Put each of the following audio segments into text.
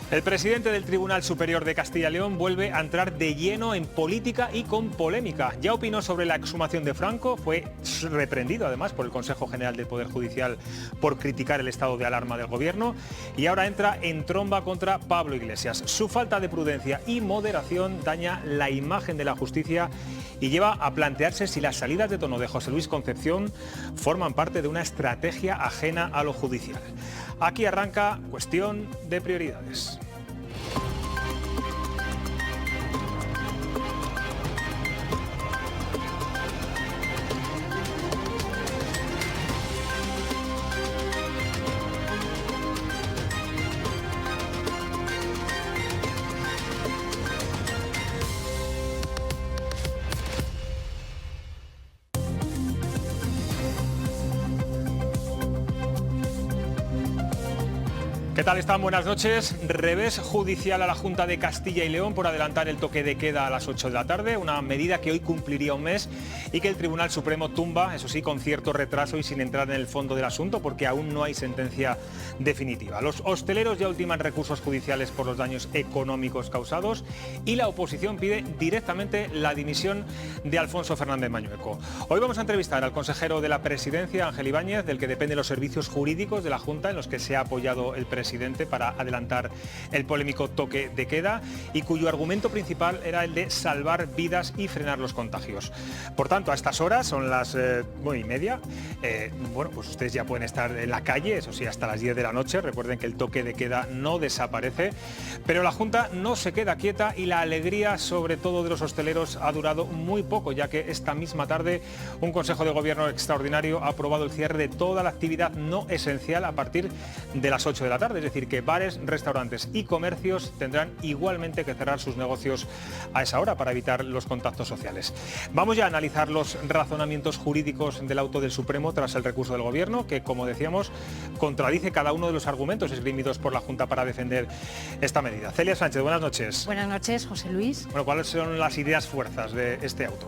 El presidente del Tribunal Superior de Castilla y León vuelve a entrar de lleno en política y con polémica. Ya opinó sobre la exhumación de Franco, fue reprendido además por el Consejo General del Poder Judicial por criticar el estado de alarma del gobierno y ahora entra en tromba contra Pablo Iglesias. Su falta de prudencia y moderación daña la imagen de la justicia y lleva a plantearse si las salidas de tono de José Luis Concepción forman parte de una estrategia ajena a lo judicial. Aquí arranca Cuestión de Prioridades. ¿Qué tal están? Buenas noches. Revés judicial a la Junta de Castilla y León por adelantar el toque de queda a las 8 de la tarde, una medida que hoy cumpliría un mes y que el Tribunal Supremo tumba, eso sí, con cierto retraso y sin entrar en el fondo del asunto porque aún no hay sentencia definitiva. Los hosteleros ya ultiman recursos judiciales por los daños económicos causados y la oposición pide directamente la dimisión de Alfonso Fernández Mañueco. Hoy vamos a entrevistar al consejero de la Presidencia, Ángel Ibáñez, del que dependen los servicios jurídicos de la Junta en los que se ha apoyado el presidente para adelantar el polémico toque de queda y cuyo argumento principal era el de salvar vidas y frenar los contagios. Por tanto, a estas horas, son las 9:30, bueno, pues ustedes ya pueden estar en la calle, eso sí, hasta las 10 de la noche. Recuerden que el toque de queda no desaparece, pero la Junta no se queda quieta y la alegría, sobre todo de los hosteleros, ha durado muy poco, ya que esta misma tarde un Consejo de Gobierno extraordinario ha aprobado el cierre de toda la actividad no esencial a partir de las 8 de la tarde. Es decir, que bares, restaurantes y comercios tendrán igualmente que cerrar sus negocios a esa hora para evitar los contactos sociales. Vamos ya a analizar los razonamientos jurídicos del auto del Supremo tras el recurso del Gobierno, que, como decíamos, contradice cada uno de los argumentos esgrimidos por la Junta para defender esta medida. Celia Sánchez, buenas noches. Buenas noches, José Luis. Bueno, ¿cuáles son las ideas fuerzas de este auto?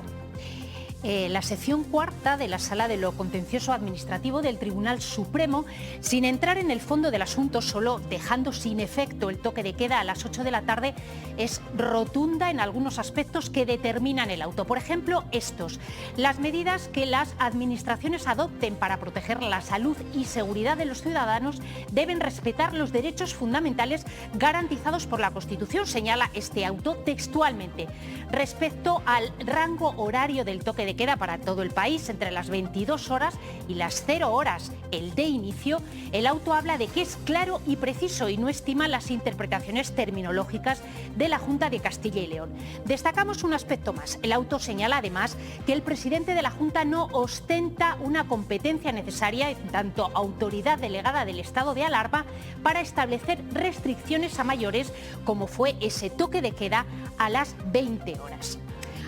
La sección cuarta de la Sala de lo Contencioso Administrativo del Tribunal Supremo, sin entrar en el fondo del asunto, solo dejando sin efecto el toque de queda a las 8 de la tarde, es rotunda en algunos aspectos que determinan el auto. Por ejemplo, estos: las medidas que las administraciones adopten para proteger la salud y seguridad de los ciudadanos deben respetar los derechos fundamentales garantizados por la Constitución, señala este auto textualmente. Respecto al rango horario del toque de queda para todo el país, entre las 22 horas y las 0 horas, el de inicio, el auto habla de que es claro y preciso y no estima las interpretaciones terminológicas de la Junta de Castilla y León. Destacamos un aspecto más. El auto señala además que el presidente de la Junta no ostenta una competencia necesaria, en tanto autoridad delegada del estado de alarma, para establecer restricciones a mayores, como fue ese toque de queda a las 20 horas.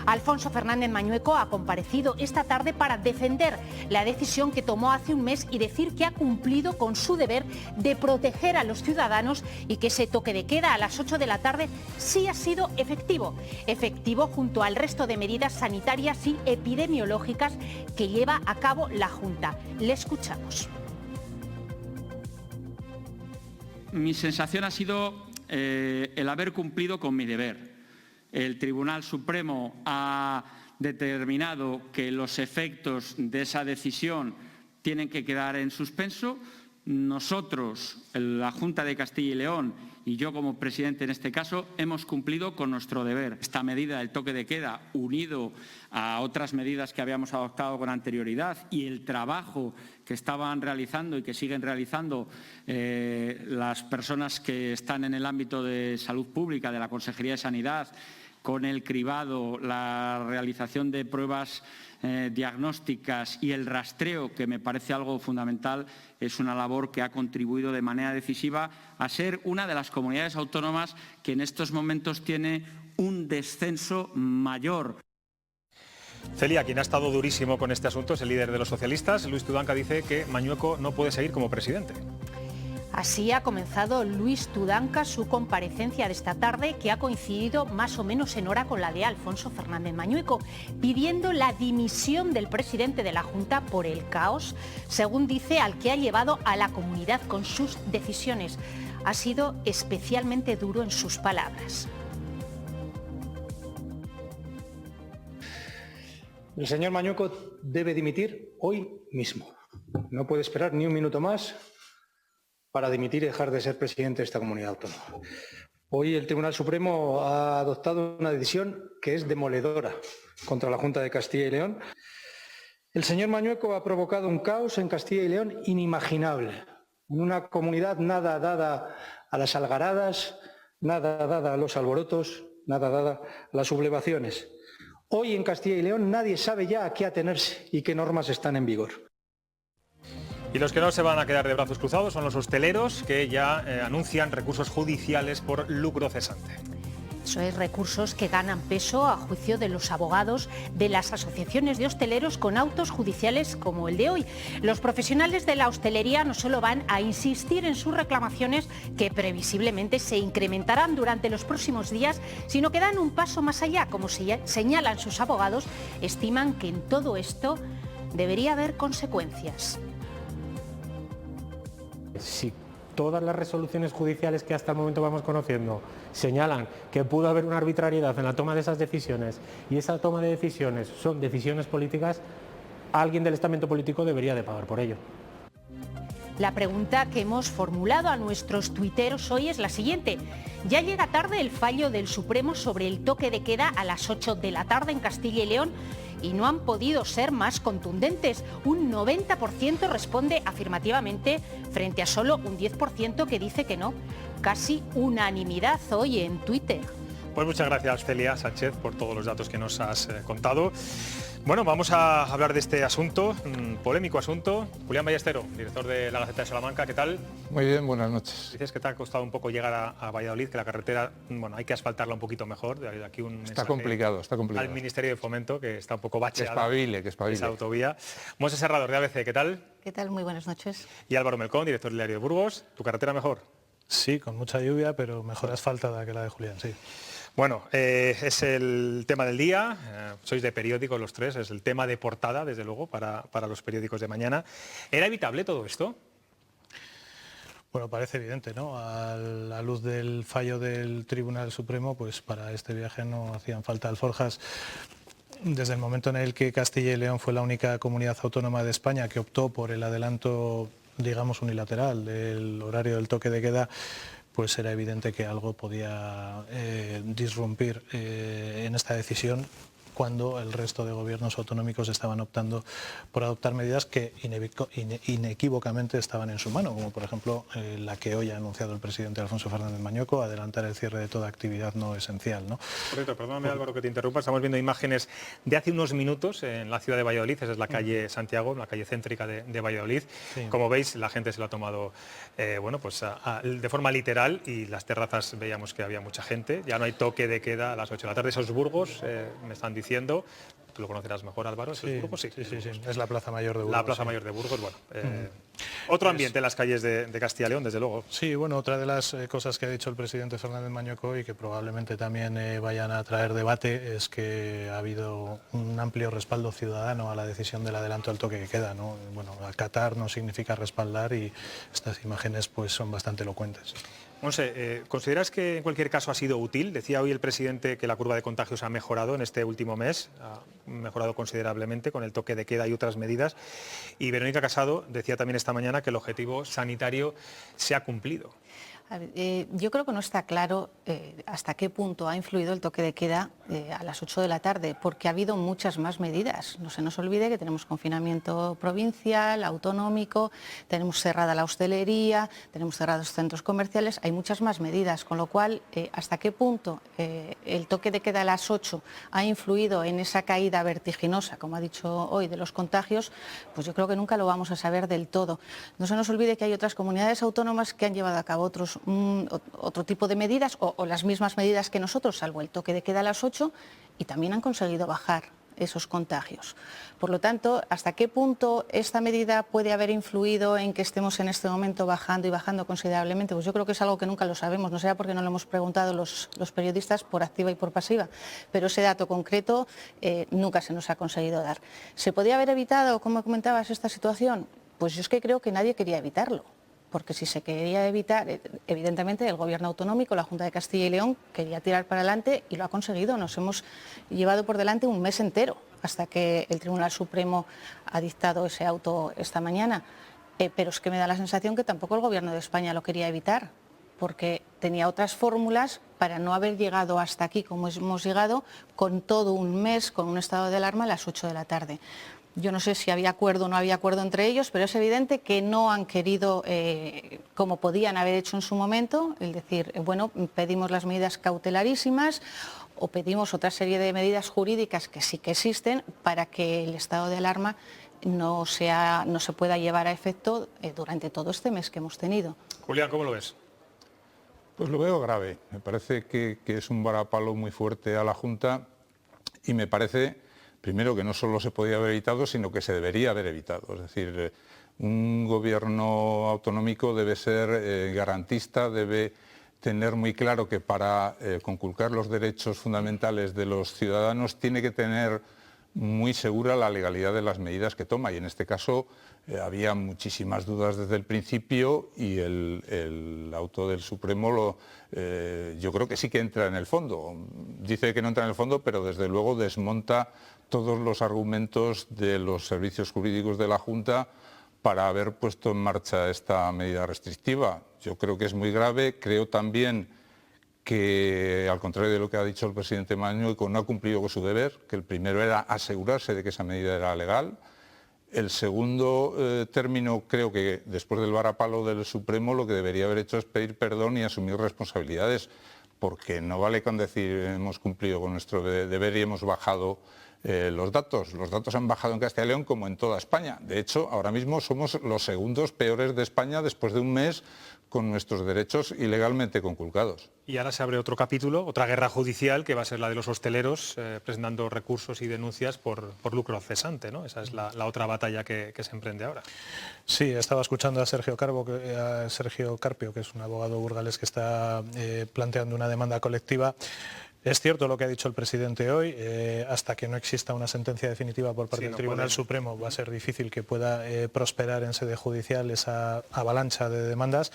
Alfonso Fernández Mañueco ha comparecido esta tarde para defender la decisión que tomó hace un mes y decir que ha cumplido con su deber de proteger a los ciudadanos y que ese toque de queda a las 8 de la tarde sí ha sido efectivo. Efectivo junto al resto de medidas sanitarias y epidemiológicas que lleva a cabo la Junta. Le escuchamos. Mi sensación ha sido el haber cumplido con mi deber. El Tribunal Supremo ha determinado que los efectos de esa decisión tienen que quedar en suspenso. Nosotros, la Junta de Castilla y León, y yo como presidente en este caso, hemos cumplido con nuestro deber. Esta medida del toque de queda, unido a otras medidas que habíamos adoptado con anterioridad y el trabajo que estaban realizando y que siguen realizando las personas que están en el ámbito de salud pública, de la Consejería de Sanidad, con el cribado, la realización de pruebas diagnósticas y el rastreo, que me parece algo fundamental, es una labor que ha contribuido de manera decisiva a ser una de las comunidades autónomas que en estos momentos tiene un descenso mayor. Celia, quien ha estado durísimo con este asunto es el líder de los socialistas. Luis Tudanca dice que Mañueco no puede seguir como presidente. Así ha comenzado Luis Tudanca su comparecencia de esta tarde, que ha coincidido más o menos en hora con la de Alfonso Fernández Mañueco, pidiendo la dimisión del presidente de la Junta por el caos, según dice, al que ha llevado a la comunidad con sus decisiones. Ha sido especialmente duro en sus palabras. El señor Mañueco debe dimitir hoy mismo. No puede esperar ni un minuto más para dimitir y dejar de ser presidente de esta comunidad autónoma. Hoy el Tribunal Supremo ha adoptado una decisión que es demoledora contra la Junta de Castilla y León. El señor Mañueco ha provocado un caos en Castilla y León inimaginable, en una comunidad nada dada a las algaradas, nada dada a los alborotos, nada dada a las sublevaciones. Hoy en Castilla y León nadie sabe ya a qué atenerse y qué normas están en vigor. Y los que no se van a quedar de brazos cruzados son los hosteleros, que ya anuncian recursos judiciales por lucro cesante. Eso es, recursos que ganan peso a juicio de los abogados de las asociaciones de hosteleros con autos judiciales como el de hoy. Los profesionales de la hostelería no solo van a insistir en sus reclamaciones, que previsiblemente se incrementarán durante los próximos días, sino que dan un paso más allá. Como señalan sus abogados, estiman que en todo esto debería haber consecuencias. Si todas las resoluciones judiciales que hasta el momento vamos conociendo señalan que pudo haber una arbitrariedad en la toma de esas decisiones y esa toma de decisiones son decisiones políticas, alguien del estamento político debería de pagar por ello. La pregunta que hemos formulado a nuestros tuiteros hoy es la siguiente. Ya llega tarde el fallo del Supremo sobre el toque de queda a las 8 de la tarde en Castilla y León y no han podido ser más contundentes. Un 90% responde afirmativamente frente a solo un 10% que dice que no. Casi unanimidad hoy en Twitter. Pues muchas gracias, Celia Sánchez, por todos los datos que nos has contado. Bueno, vamos a hablar de este asunto, polémico asunto. Julián Ballestero, director de la Gaceta de Salamanca, ¿qué tal? Muy bien, buenas noches. Dices que te ha costado un poco llegar a Valladolid, que la carretera, bueno, hay que asfaltarla un poquito mejor. De aquí un está complicado. Al Ministerio de Fomento, que está un poco bacheada. Que espabile. Esa autovía. Monse Serrador, de ABC, ¿qué tal? ¿Qué tal? Muy buenas noches. Y Álvaro Melcón, director del Diario de Burgos, ¿tu carretera mejor? Sí, con mucha lluvia, pero mejor asfaltada que la de Julián, sí. Bueno, es el tema del día, sois de periódicos los tres, es el tema de portada, desde luego, para los periódicos de mañana. ¿Era evitable todo esto? Bueno, parece evidente, ¿no? A la luz del fallo del Tribunal Supremo, pues para este viaje no hacían falta alforjas. Desde el momento en el que Castilla y León fue la única comunidad autónoma de España que optó por el adelanto, digamos, unilateral del horario del toque de queda, pues era evidente que algo podía disrumpir en esta decisión cuando el resto de gobiernos autonómicos estaban optando por adoptar medidas que inequívocamente estaban en su mano, como por ejemplo la que hoy ha anunciado el presidente Alfonso Fernández Mañueco, adelantar el cierre de toda actividad no esencial, ¿no? Correcto, perdóname Álvaro que te interrumpa, estamos viendo imágenes de hace unos minutos en la ciudad de Valladolid, esa es la calle Santiago, la calle céntrica de Valladolid. Sí. Como veis, la gente se lo ha tomado bueno, pues de forma literal y las terrazas veíamos que había mucha gente, ya no hay toque de queda a las 8 de la tarde, esos Burgos me están diciendo, tú lo conocerás mejor, Álvaro, sí, Burgos, sí, es la Plaza Mayor de Burgos. La Plaza Mayor de Burgos, bueno. Otro ambiente en las calles de Castilla y León, desde luego. Sí, bueno, otra de las cosas que ha dicho el presidente Fernández Mañueco y que probablemente también vayan a traer debate es que ha habido un amplio respaldo ciudadano a la decisión del adelanto del toque de queda, ¿no? Bueno, acatar no significa respaldar y estas imágenes pues son bastante elocuentes. Monse, ¿consideras que en cualquier caso ha sido útil? Decía hoy el presidente que la curva de contagios ha mejorado en este último mes, ha mejorado considerablemente con el toque de queda y otras medidas. Y Verónica Casado decía también esta mañana que el objetivo sanitario se ha cumplido. Yo creo que no está claro hasta qué punto ha influido el toque de queda a las 8 de la tarde, porque ha habido muchas más medidas. No se nos olvide que tenemos confinamiento provincial, autonómico, tenemos cerrada la hostelería, tenemos cerrados centros comerciales, hay muchas más medidas, con lo cual, hasta qué punto el toque de queda a las 8 ha influido en esa caída vertiginosa, como ha dicho hoy, de los contagios, pues yo creo que nunca lo vamos a saber del todo. No se nos olvide que hay otras comunidades autónomas que han llevado a cabo otro tipo de medidas o las mismas medidas que nosotros, salvo el toque de queda a las 8, y también han conseguido bajar esos contagios. Por lo tanto, ¿hasta qué punto esta medida puede haber influido en que estemos en este momento bajando y bajando considerablemente? Pues yo creo que es algo que nunca lo sabemos, no será porque no lo hemos preguntado los periodistas por activa y por pasiva, pero ese dato concreto nunca se nos ha conseguido dar. ¿Se podía haber evitado, como comentabas, esta situación? Pues yo es que creo que nadie quería evitarlo. Porque si se quería evitar, evidentemente el Gobierno autonómico, la Junta de Castilla y León, quería tirar para adelante y lo ha conseguido. Nos hemos llevado por delante un mes entero hasta que el Tribunal Supremo ha dictado ese auto esta mañana. Pero es que me da la sensación que tampoco el Gobierno de España lo quería evitar, porque tenía otras fórmulas para no haber llegado hasta aquí como hemos llegado, con todo un mes, con un estado de alarma a las 8 de la tarde. Yo no sé si había acuerdo o no había acuerdo entre ellos, pero es evidente que no han querido, como podían haber hecho en su momento, es decir, bueno, pedimos las medidas cautelarísimas o pedimos otra serie de medidas jurídicas que sí que existen para que el estado de alarma no se pueda llevar a efecto durante todo este mes que hemos tenido. Julián, ¿cómo lo ves? Pues lo veo grave. Me parece que es un varapalo muy fuerte a la Junta y me parece... Primero, que no solo se podía haber evitado, sino que se debería haber evitado. Es decir, un gobierno autonómico debe ser garantista, debe tener muy claro que para conculcar los derechos fundamentales de los ciudadanos tiene que tener muy segura la legalidad de las medidas que toma. Y en este caso había muchísimas dudas desde el principio y el auto del Supremo yo creo que sí que entra en el fondo. Dice que no entra en el fondo, pero desde luego desmonta todos los argumentos de los servicios jurídicos de la Junta para haber puesto en marcha esta medida restrictiva. Yo creo que es muy grave, creo también que, al contrario de lo que ha dicho el presidente Mañueco, no ha cumplido con su deber, que el primero era asegurarse de que esa medida era legal. El segundo término, creo que después del varapalo del Supremo, lo que debería haber hecho es pedir perdón y asumir responsabilidades, porque no vale con decir hemos cumplido con nuestro deber y hemos bajado los datos. Los datos han bajado en Castilla y León como en toda España. De hecho, ahora mismo somos los segundos peores de España después de un mes con nuestros derechos ilegalmente conculcados. Y ahora se abre otro capítulo, otra guerra judicial, que va a ser la de los hosteleros, presentando recursos y denuncias por lucro cesante, ¿no? Esa es la otra batalla que se emprende ahora. Sí, estaba escuchando a Sergio Carpio, que es un abogado burgalés que está planteando una demanda colectiva. Es cierto lo que ha dicho el presidente hoy, hasta que no exista una sentencia definitiva por parte del Tribunal Supremo va a ser difícil que pueda prosperar en sede judicial esa avalancha de demandas,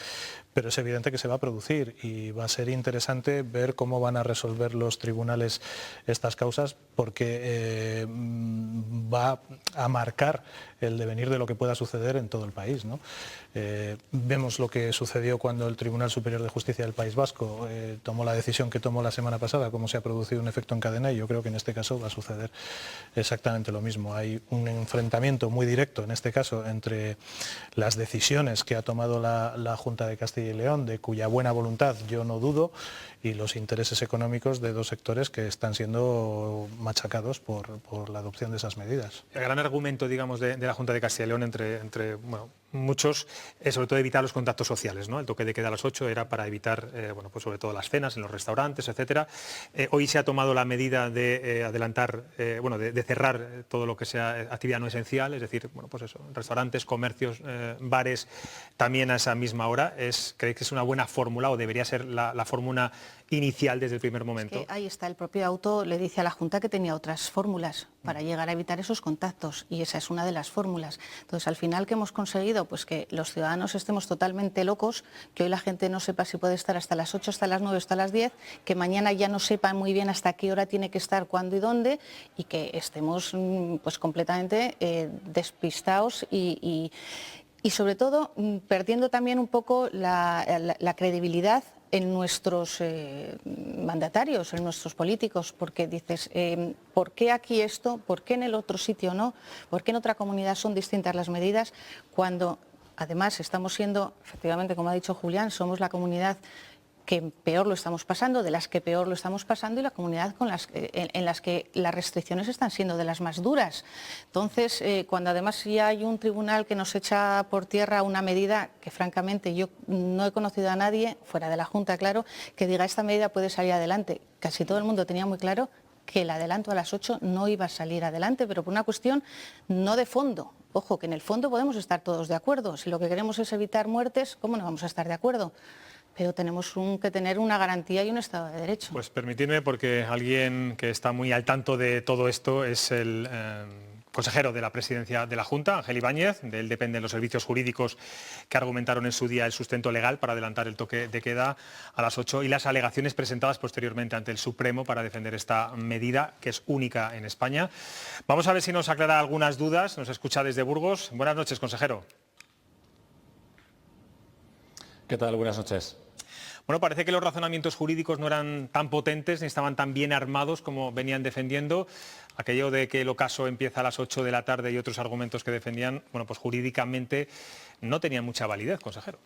pero es evidente que se va a producir y va a ser interesante ver cómo van a resolver los tribunales estas causas, porque va a marcar el devenir de lo que pueda suceder en todo el país, ¿no? Vemos lo que sucedió cuando el Tribunal Superior de Justicia del País Vasco tomó la decisión que tomó la semana pasada, cómo se ha producido un efecto en cadena, y yo creo que en este caso va a suceder exactamente lo mismo. Hay un enfrentamiento muy directo, en este caso, entre las decisiones que ha tomado la Junta de Castilla y León, de cuya buena voluntad yo no dudo, y los intereses económicos de dos sectores que están siendo machacados por la adopción de esas medidas. El gran argumento, digamos, de la Junta de Castilla y León entre bueno, muchos es sobre todo evitar los contactos sociales, ¿no? El toque de queda a las 8 era para evitar, bueno, pues sobre todo las cenas en los restaurantes, etcétera. Hoy se ha tomado la medida de adelantar, bueno, de cerrar todo lo que sea actividad no esencial, es decir, bueno, pues eso, restaurantes, comercios, bares, también a esa misma hora. ¿Creéis que es una buena fórmula o debería ser la fórmula inicial desde el primer momento? Es que ahí está, el propio auto le dice a la Junta que tenía otras fórmulas para llegar a evitar esos contactos, y esa es una de las fórmulas. Entonces, al final, ¿qué hemos conseguido? Pues que los ciudadanos estemos totalmente locos, que hoy la gente no sepa si puede estar hasta las 8, hasta las 9, hasta las 10, que mañana ya no sepa muy bien hasta qué hora tiene que estar, cuándo y dónde, y que estemos pues completamente despistados y sobre todo perdiendo también un poco la credibilidad en nuestros mandatarios, en nuestros políticos, porque dices, ¿por qué aquí esto? ¿Por qué en el otro sitio no? ¿Por qué en otra comunidad son distintas las medidas? Cuando además estamos siendo, efectivamente, como ha dicho Julián, somos la comunidad que peor lo estamos pasando, de las que peor lo estamos pasando, y la comunidad en las que las restricciones están siendo de las más duras. Entonces, cuando además ya hay un tribunal que nos echa por tierra una medida que, francamente, yo no he conocido a nadie, fuera de la Junta, claro, que diga esta medida puede salir adelante. Casi todo el mundo tenía muy claro que el adelanto a las 8 no iba a salir adelante, pero por una cuestión no de fondo. Ojo, que en el fondo podemos estar todos de acuerdo. Si lo que queremos es evitar muertes, ¿cómo no vamos a estar de acuerdo? Pero tenemos que tener una garantía y un Estado de Derecho. Pues permitidme, porque alguien que está muy al tanto de todo esto es el consejero de la presidencia de la Junta, Ángel Ibáñez. De él dependen los servicios jurídicos que argumentaron en su día el sustento legal para adelantar el toque de queda a las 8 y las alegaciones presentadas posteriormente ante el Supremo para defender esta medida, que es única en España. Vamos a ver si nos aclara algunas dudas. Nos escucha desde Burgos. Buenas noches, consejero. ¿Qué tal? Buenas noches. Bueno, parece que los razonamientos jurídicos no eran tan potentes ni estaban tan bien armados como venían defendiendo. Aquello de que el ocaso empieza a las 8 de la tarde y otros argumentos que defendían, bueno, pues jurídicamente no tenían mucha validez, consejero.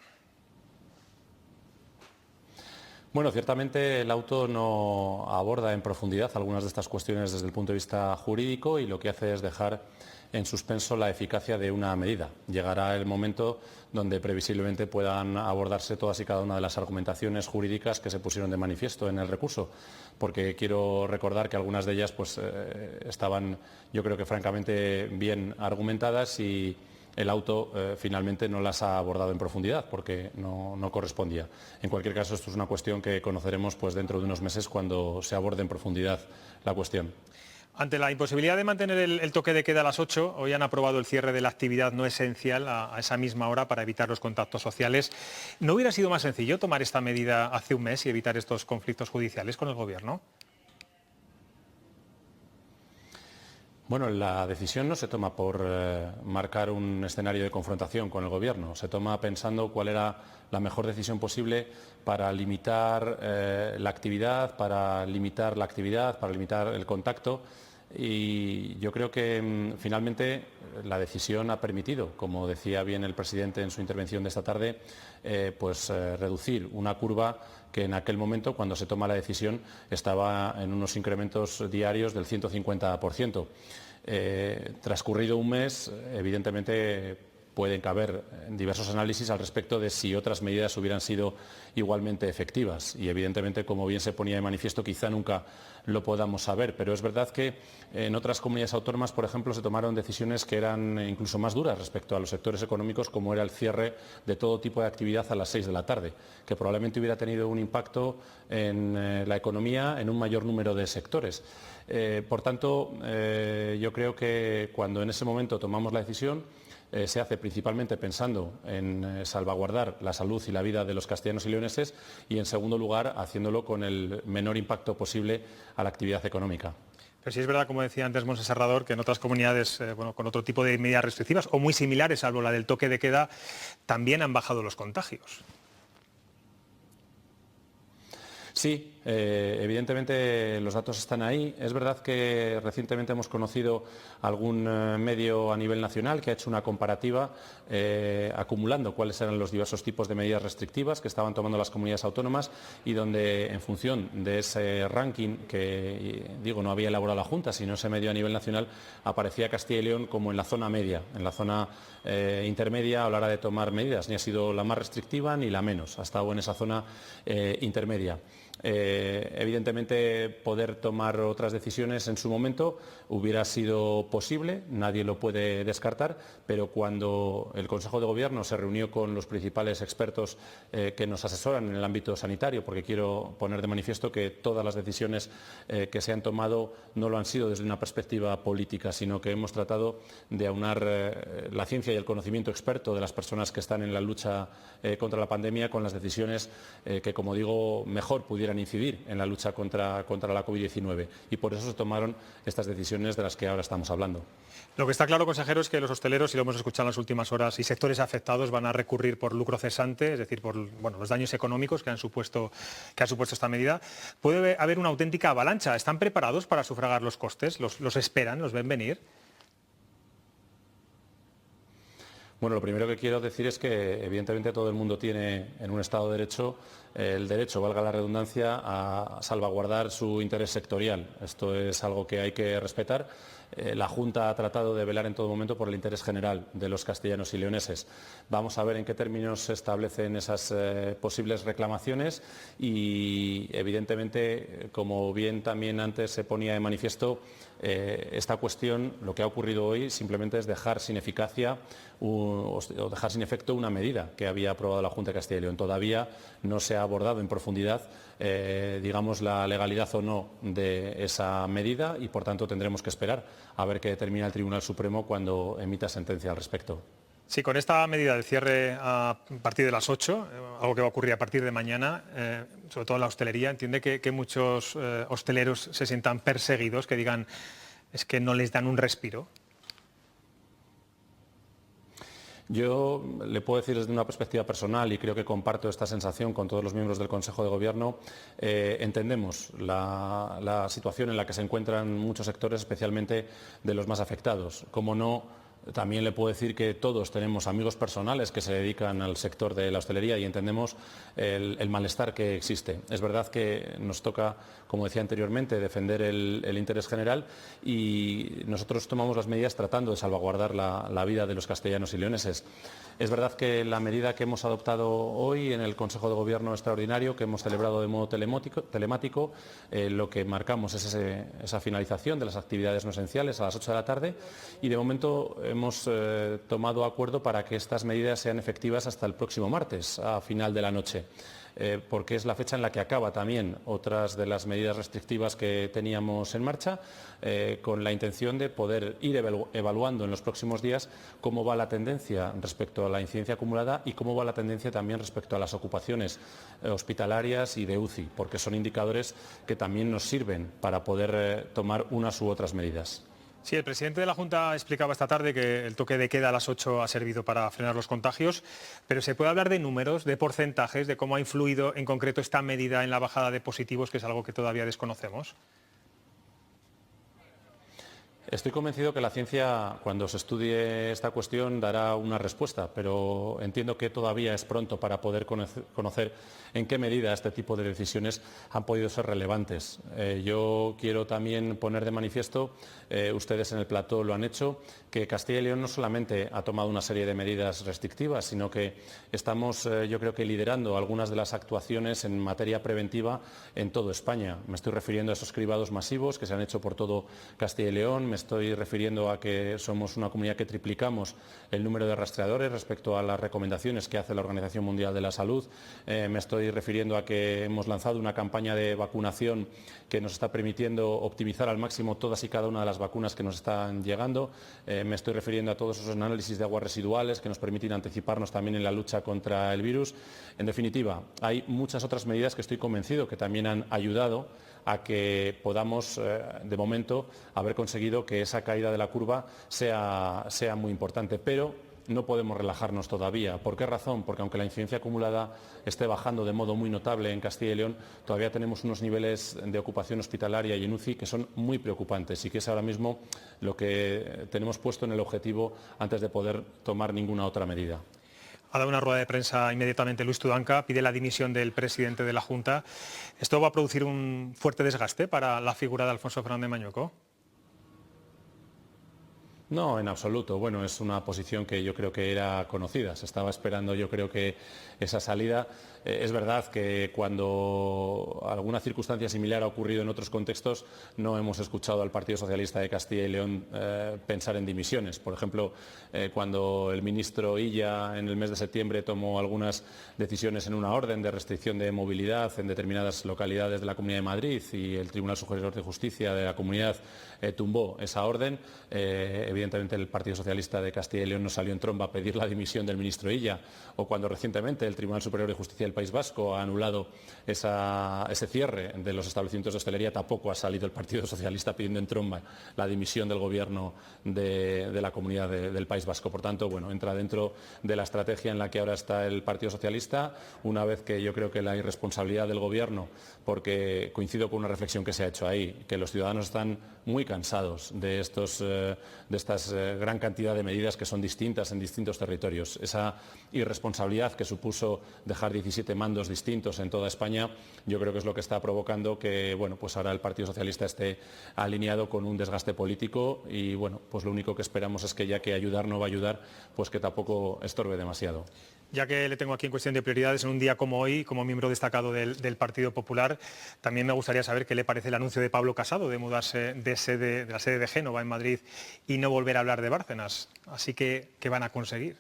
Bueno, ciertamente el auto no aborda en profundidad algunas de estas cuestiones desde el punto de vista jurídico y lo que hace es dejar en suspenso la eficacia de una medida. Llegará el momento donde previsiblemente puedan abordarse todas y cada una de las argumentaciones jurídicas que se pusieron de manifiesto en el recurso, porque quiero recordar que algunas de ellas pues, estaban, yo creo que francamente bien argumentadas y el auto finalmente no las ha abordado en profundidad porque no correspondía. En cualquier caso, esto es una cuestión que conoceremos pues, dentro de unos meses cuando se aborde en profundidad la cuestión. Ante la imposibilidad de mantener el toque de queda a las 8, hoy han aprobado el cierre de la actividad no esencial a esa misma hora para evitar los contactos sociales. ¿No hubiera sido más sencillo tomar esta medida hace un mes y evitar estos conflictos judiciales con el Gobierno? Bueno, la decisión no se toma por marcar un escenario de confrontación con el Gobierno, se toma pensando cuál era la mejor decisión posible para limitar la actividad, para limitar el contacto y yo creo que finalmente la decisión ha permitido, como decía bien el presidente en su intervención de esta tarde, reducir una curva que en aquel momento, cuando se toma la decisión, estaba en unos incrementos diarios del 150%. Transcurrido un mes, evidentemente pueden caber diversos análisis al respecto de si otras medidas hubieran sido igualmente efectivas y evidentemente, como bien se ponía de manifiesto, quizá nunca lo podamos saber, pero es verdad que en otras comunidades autónomas, por ejemplo, se tomaron decisiones que eran incluso más duras respecto a los sectores económicos, como era el cierre de todo tipo de actividad a las 6 de la tarde, que probablemente hubiera tenido un impacto en la economía en un mayor número de sectores. Por tanto, yo creo que cuando en ese momento tomamos la decisión, se hace principalmente pensando en salvaguardar la salud y la vida de los castellanos y leoneses y, en segundo lugar, haciéndolo con el menor impacto posible a la actividad económica. Pero sí es verdad, como decía antes Monse Serrador, que en otras comunidades con otro tipo de medidas restrictivas o muy similares, salvo la del toque de queda, también han bajado los contagios. Sí, evidentemente los datos están ahí. Es verdad que recientemente hemos conocido algún medio a nivel nacional que ha hecho una comparativa acumulando cuáles eran los diversos tipos de medidas restrictivas que estaban tomando las comunidades autónomas y donde, en función de ese ranking que, digo, no había elaborado la Junta, sino ese medio a nivel nacional, aparecía Castilla y León como en la zona media, en la zona intermedia a la hora de tomar medidas. Ni ha sido la más restrictiva ni la menos, ha estado en esa zona intermedia. Evidentemente, poder tomar otras decisiones en su momento hubiera sido posible, nadie lo puede descartar, pero cuando el Consejo de Gobierno se reunió con los principales expertos que nos asesoran en el ámbito sanitario, porque quiero poner de manifiesto que todas las decisiones que se han tomado no lo han sido desde una perspectiva política, sino que hemos tratado de aunar la ciencia y el conocimiento experto de las personas que están en la lucha contra la pandemia con las decisiones que, como digo, mejor pudieran incidir en la lucha contra la COVID-19 y por eso se tomaron estas decisiones de las que ahora estamos hablando. Lo que está claro, consejero, es que los hosteleros, y lo hemos escuchado en las últimas horas, y sectores afectados van a recurrir por lucro cesante, es decir, por los daños económicos que ha supuesto esta medida. Puede haber una auténtica avalancha. ¿Están preparados para sufragar los costes? ¿Los esperan? ¿Los ven venir? Bueno, lo primero que quiero decir es que evidentemente todo el mundo tiene en un Estado de Derecho el derecho, valga la redundancia, a salvaguardar su interés sectorial. Esto es algo que hay que respetar. La Junta ha tratado de velar en todo momento por el interés general de los castellanos y leoneses. Vamos a ver en qué términos se establecen esas posibles reclamaciones y, evidentemente, como bien también antes se ponía de manifiesto, esta cuestión, lo que ha ocurrido hoy, simplemente es dejar sin eficacia o dejar sin efecto una medida que había aprobado la Junta de Castilla y León. Todavía no se ha abordado en profundidad, digamos, la legalidad o no de esa medida y, por tanto, tendremos que esperar a ver qué determina el Tribunal Supremo cuando emita sentencia al respecto. Sí, con esta medida del cierre a partir de las 8, algo que va a ocurrir a partir de mañana, sobre todo en la hostelería, entiende que muchos hosteleros se sientan perseguidos, que digan es que no les dan un respiro. Yo le puedo decir desde una perspectiva personal, y creo que comparto esta sensación con todos los miembros del Consejo de Gobierno, entendemos la situación en la que se encuentran muchos sectores, especialmente de los más afectados. Como no, también le puedo decir que todos tenemos amigos personales que se dedican al sector de la hostelería y entendemos el malestar que existe. Es verdad que nos toca, como decía anteriormente, defender el interés general y nosotros tomamos las medidas tratando de salvaguardar la vida de los castellanos y leoneses. Es verdad que la medida que hemos adoptado hoy en el Consejo de Gobierno extraordinario, que hemos celebrado de modo telemático, lo que marcamos es esa finalización de las actividades no esenciales a las 8 de la tarde y de momento hemos tomado acuerdo para que estas medidas sean efectivas hasta el próximo martes, a final de la noche. Porque es la fecha en la que acaba también otras de las medidas restrictivas que teníamos en marcha, con la intención de poder ir evaluando en los próximos días cómo va la tendencia respecto a la incidencia acumulada y cómo va la tendencia también respecto a las ocupaciones hospitalarias y de UCI, porque son indicadores que también nos sirven para poder tomar unas u otras medidas. Sí, el presidente de la Junta explicaba esta tarde que el toque de queda a las 8 ha servido para frenar los contagios, pero ¿se puede hablar de números, de porcentajes, de cómo ha influido en concreto esta medida en la bajada de positivos, que es algo que todavía desconocemos? Estoy convencido que la ciencia, cuando se estudie esta cuestión, dará una respuesta, pero entiendo que todavía es pronto para poder conocer en qué medida este tipo de decisiones han podido ser relevantes. Yo quiero también poner de manifiesto, ustedes en el plató lo han hecho, que Castilla y León no solamente ha tomado una serie de medidas restrictivas, sino que estamos, yo creo que liderando algunas de las actuaciones en materia preventiva en toda España. Me estoy refiriendo a esos cribados masivos que se han hecho por todo Castilla y León. Me estoy refiriendo a que somos una comunidad que triplicamos el número de rastreadores respecto a las recomendaciones que hace la Organización Mundial de la Salud. Me estoy refiriendo a que hemos lanzado una campaña de vacunación que nos está permitiendo optimizar al máximo todas y cada una de las vacunas que nos están llegando. Me estoy refiriendo a todos esos análisis de aguas residuales que nos permiten anticiparnos también en la lucha contra el virus. En definitiva, hay muchas otras medidas que estoy convencido que también han ayudado a que podamos, de momento, haber conseguido que esa caída de la curva sea muy importante. Pero no podemos relajarnos todavía. ¿Por qué razón? Porque aunque la incidencia acumulada esté bajando de modo muy notable en Castilla y León, todavía tenemos unos niveles de ocupación hospitalaria y en UCI que son muy preocupantes y que es ahora mismo lo que tenemos puesto en el objetivo antes de poder tomar ninguna otra medida. Ha dado una rueda de prensa inmediatamente Luis Tudanca, pide la dimisión del presidente de la Junta. ¿Esto va a producir un fuerte desgaste para la figura de Alfonso Fernández Mañueco? No, en absoluto. Bueno, es una posición que yo creo que era conocida. Se estaba esperando, yo creo que esa salida. Es verdad que cuando alguna circunstancia similar ha ocurrido en otros contextos, no hemos escuchado al Partido Socialista de Castilla y León pensar en dimisiones. Por ejemplo, cuando el ministro Illa en el mes de septiembre tomó algunas decisiones en una orden de restricción de movilidad en determinadas localidades de la Comunidad de Madrid y el Tribunal Superior de Justicia de la Comunidad tumbó esa orden, evidentemente el Partido Socialista de Castilla y León no salió en tromba a pedir la dimisión del ministro Illa, o cuando recientemente el Tribunal Superior de Justicia del País Vasco ha anulado ese cierre de los establecimientos de hostelería, tampoco ha salido el Partido Socialista pidiendo en tromba la dimisión del Gobierno de la Comunidad del País Vasco. Por tanto, bueno, entra dentro de la estrategia en la que ahora está el Partido Socialista, una vez que yo creo que la irresponsabilidad del Gobierno, porque coincido con una reflexión que se ha hecho ahí, que los ciudadanos están muy cansados de estas estas gran cantidad de medidas que son distintas en distintos territorios. Esa irresponsabilidad que supuso dejar 17 mandos distintos en toda España, yo creo que es lo que está provocando que pues ahora el Partido Socialista esté alineado con un desgaste político y pues lo único que esperamos es que, ya que ayudar no va a ayudar, pues que tampoco estorbe demasiado. Ya que le tengo aquí en cuestión de prioridades, en un día como hoy, como miembro destacado del Partido Popular, también me gustaría saber qué le parece el anuncio de Pablo Casado de mudarse de la sede de Génova en Madrid y no volver a hablar de Bárcenas. Así que, ¿qué van a conseguir?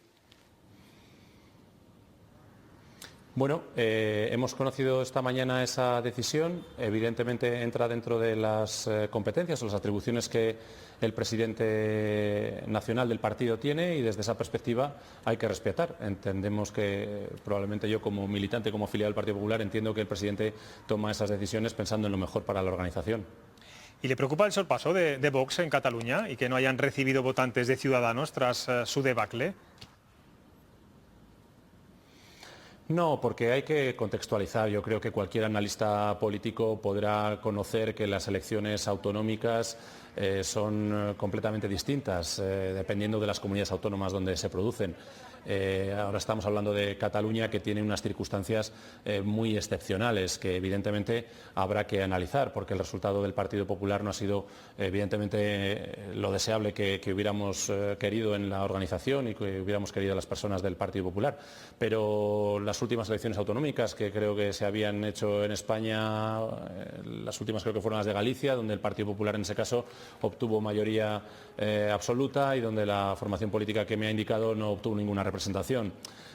Bueno, hemos conocido esta mañana esa decisión. Evidentemente entra dentro de las competencias o las atribuciones que el presidente nacional del partido tiene y desde esa perspectiva hay que respetar. Entendemos que probablemente yo, como militante, como afiliado del Partido Popular, entiendo que el presidente toma esas decisiones pensando en lo mejor para la organización. ¿Y le preocupa el sorpaso de Vox en Cataluña y que no hayan recibido votantes de Ciudadanos tras su debacle? No, porque hay que contextualizar. Yo creo que cualquier analista político podrá conocer que las elecciones autonómicas son completamente distintas, dependiendo de las comunidades autónomas donde se producen. Ahora estamos hablando de Cataluña, que tiene unas circunstancias muy excepcionales que evidentemente habrá que analizar, porque el resultado del Partido Popular no ha sido evidentemente lo deseable que hubiéramos querido en la organización y que hubiéramos querido las personas del Partido Popular. Pero las últimas elecciones autonómicas que creo que se habían hecho en España, las últimas creo que fueron las de Galicia, donde el Partido Popular en ese caso obtuvo mayoría absoluta y donde la formación política que me ha indicado no obtuvo ninguna representación.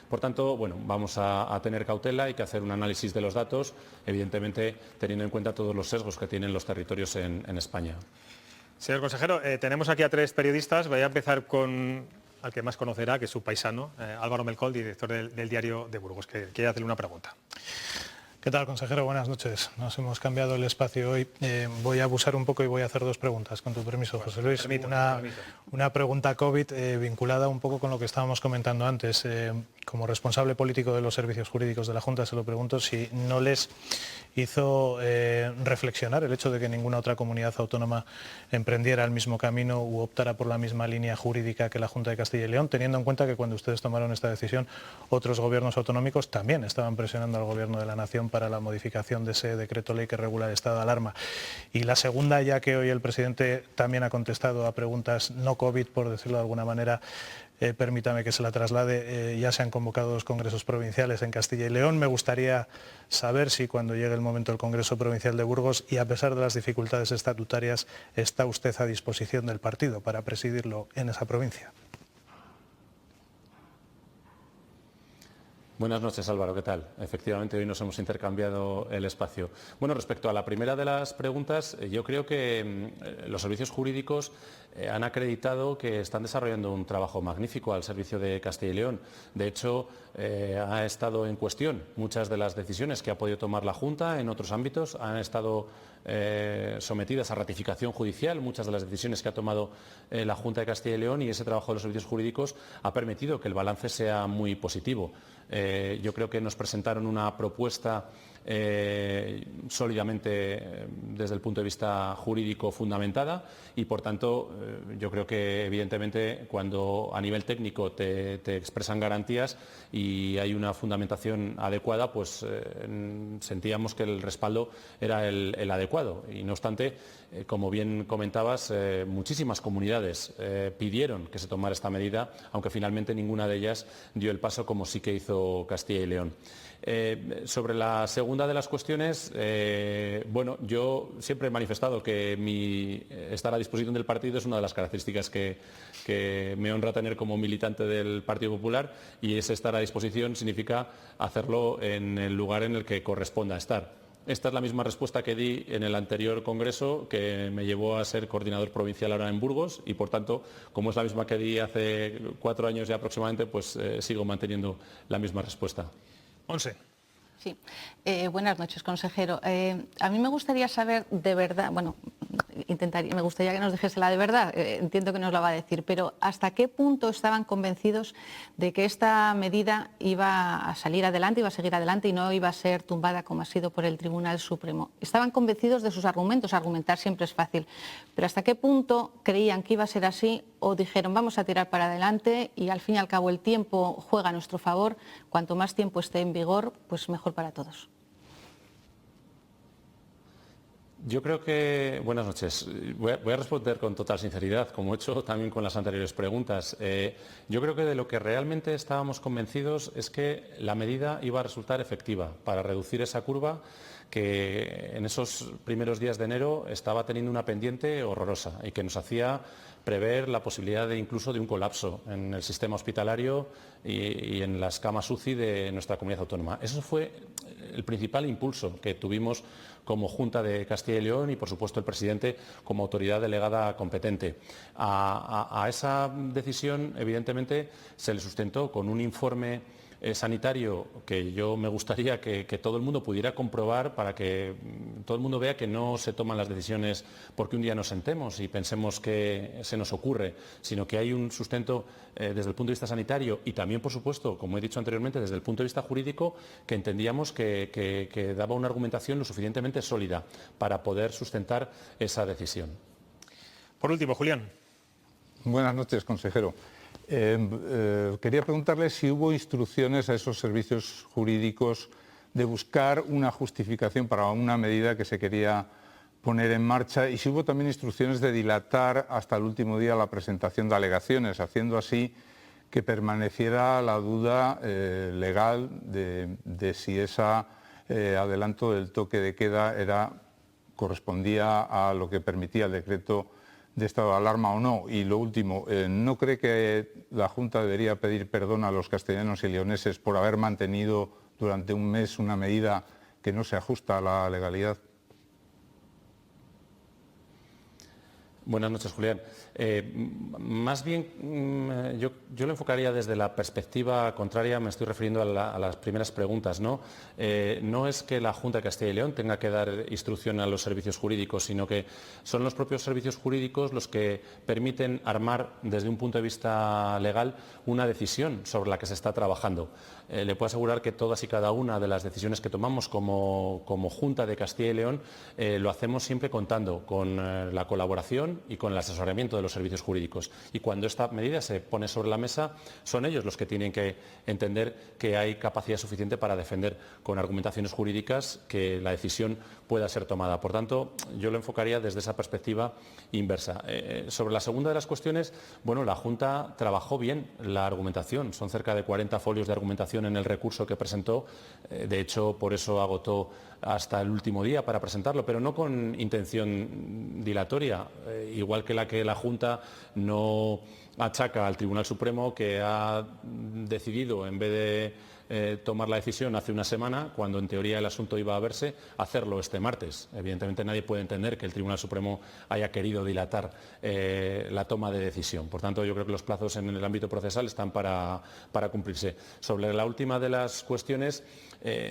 Por tanto, vamos a tener cautela, hay que hacer un análisis de los datos, evidentemente teniendo en cuenta todos los sesgos que tienen los territorios en España. Señor consejero, tenemos aquí a 3 periodistas. Voy a empezar con al que más conocerá, que es su paisano, Álvaro Melcol, director del Diario de Burgos, que quiere hacerle una pregunta. ¿Qué tal, consejero? Buenas noches. Nos hemos cambiado el espacio hoy. Voy a abusar un poco y voy a hacer 2 preguntas, con tu permiso, José Luis. Una pregunta COVID vinculada un poco con lo que estábamos comentando antes. Como responsable político de los servicios jurídicos de la Junta, se lo pregunto si no les hizo reflexionar el hecho de que ninguna otra comunidad autónoma emprendiera el mismo camino u optara por la misma línea jurídica que la Junta de Castilla y León, teniendo en cuenta que cuando ustedes tomaron esta decisión, otros gobiernos autonómicos también estaban presionando al Gobierno de la Nación para la modificación de ese decreto ley que regula el estado de alarma. Y la segunda, ya que hoy el presidente también ha contestado a preguntas no COVID, por decirlo de alguna manera, permítame que se la traslade, ya se han convocado 2 congresos provinciales en Castilla y León. Me gustaría saber si cuando llegue el momento del Congreso Provincial de Burgos, y a pesar de las dificultades estatutarias, está usted a disposición del partido para presidirlo en esa provincia. Buenas noches, Álvaro, ¿qué tal? Efectivamente, hoy nos hemos intercambiado el espacio. Bueno, respecto a la primera de las preguntas, yo creo que los servicios jurídicos han acreditado que están desarrollando un trabajo magnífico al servicio de Castilla y León. De hecho, ha estado en cuestión muchas de las decisiones que ha podido tomar la Junta en otros ámbitos, han estado sometidas a ratificación judicial muchas de las decisiones que ha tomado la Junta de Castilla y León, y ese trabajo de los servicios jurídicos ha permitido que el balance sea muy positivo. Yo creo que nos presentaron una propuesta sólidamente desde el punto de vista jurídico fundamentada y, por tanto, yo creo que evidentemente cuando a nivel técnico te expresan garantías y hay una fundamentación adecuada, pues sentíamos que el respaldo era el adecuado. Y no obstante, como bien comentabas, muchísimas comunidades pidieron que se tomara esta medida, aunque finalmente ninguna de ellas dio el paso como sí que hizo Castilla y León. Sobre la segunda de las cuestiones, bueno, yo siempre he manifestado que mi estar a disposición del partido es una de las características que me honra tener como militante del Partido Popular, y ese estar a disposición significa hacerlo en el lugar en el que corresponda estar. Esta es la misma respuesta que di en el anterior congreso, que me llevó a ser coordinador provincial ahora en Burgos, y por tanto, como es la misma que di hace 4 años ya aproximadamente, pues sigo manteniendo la misma respuesta. Once. Sí. Buenas noches, consejero. A mí me gustaría saber de verdad, bueno, me gustaría que nos dijese la de verdad, entiendo que nos la va a decir, pero ¿hasta qué punto estaban convencidos de que esta medida iba a salir adelante, iba a seguir adelante y no iba a ser tumbada como ha sido por el Tribunal Supremo? Estaban convencidos de sus argumentos, argumentar siempre es fácil, pero ¿hasta qué punto creían que iba a ser así o dijeron vamos a tirar para adelante y al fin y al cabo el tiempo juega a nuestro favor, cuanto más tiempo esté en vigor, pues mejor para todos? Yo creo que... Buenas noches. Voy a responder con total sinceridad, como he hecho también con las anteriores preguntas. Yo creo que de lo que realmente estábamos convencidos es que la medida iba a resultar efectiva para reducir esa curva que en esos primeros días de enero estaba teniendo una pendiente horrorosa y que nos hacía prever la posibilidad incluso de un colapso en el sistema hospitalario y en las camas UCI de nuestra comunidad autónoma. Eso fue el principal impulso que tuvimos como Junta de Castilla y León y, por supuesto, el presidente como autoridad delegada competente. A esa decisión, evidentemente, se le sustentó con un informe sanitario que yo me gustaría que todo el mundo pudiera comprobar para que todo el mundo vea que no se toman las decisiones porque un día nos sentemos y pensemos que se nos ocurre, sino que hay un sustento desde el punto de vista sanitario y también, por supuesto, como he dicho anteriormente, desde el punto de vista jurídico, que entendíamos que daba una argumentación lo suficientemente sólida para poder sustentar esa decisión. Por último, Julián. Buenas noches, consejero. Quería preguntarle si hubo instrucciones a esos servicios jurídicos de buscar una justificación para una medida que se quería poner en marcha y si hubo también instrucciones de dilatar hasta el último día la presentación de alegaciones, haciendo así que permaneciera la duda legal de si ese adelanto del toque de queda correspondía a lo que permitía el decreto de estado de alarma o no. Y lo último, ¿no cree que la Junta debería pedir perdón a los castellanos y leoneses por haber mantenido durante un mes una medida que no se ajusta a la legalidad? Buenas noches, Julián. Más bien, yo lo enfocaría desde la perspectiva contraria, me estoy refiriendo a las primeras preguntas, ¿no? No es que la Junta de Castilla y León tenga que dar instrucción a los servicios jurídicos, sino que son los propios servicios jurídicos los que permiten armar, desde un punto de vista legal, una decisión sobre la que se está trabajando. Le puedo asegurar que todas y cada una de las decisiones que tomamos como Junta de Castilla y León lo hacemos siempre contando con la colaboración y con el asesoramiento de los servicios jurídicos. Y cuando esta medida se pone sobre la mesa, son ellos los que tienen que entender que hay capacidad suficiente para defender con argumentaciones jurídicas que la decisión pueda ser tomada. Por tanto, yo lo enfocaría desde esa perspectiva inversa. Sobre la segunda de las cuestiones, bueno, la Junta trabajó bien la argumentación. Son cerca de 40 folios de argumentación en el recurso que presentó. De hecho, por eso agotó hasta el último día para presentarlo, pero no con intención dilatoria, igual que la Junta no achaca al Tribunal Supremo que ha decidido, en vez de tomar la decisión hace una semana, cuando en teoría el asunto iba a verse, hacerlo este martes. Evidentemente nadie puede entender que el Tribunal Supremo haya querido dilatar la toma de decisión. Por tanto, yo creo que los plazos en el ámbito procesal están para cumplirse. Sobre la última de las cuestiones,